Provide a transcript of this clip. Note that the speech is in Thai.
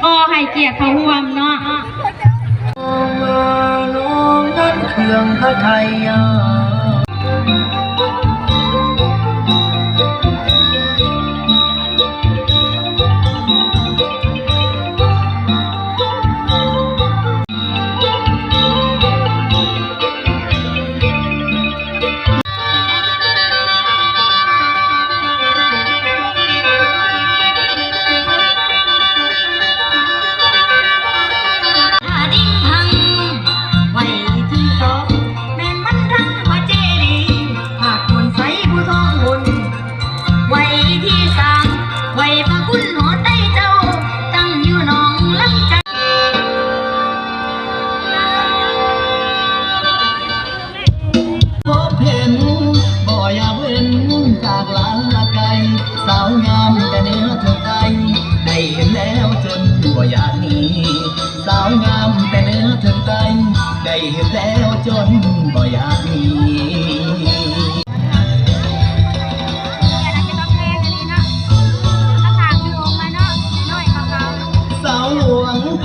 ก็ให้เกียรติเขาห่วมเนาะน้องนั้นเครื่องพระไทยจากลาไกลสาวงามแต่เนื้อเธอไกลได้เห็นแล้วจนบ่อยากหนีสาวงามแต่เนื้อเธอไกลได้เห็นแล้วจนบ่อยากหนีสาวหลวง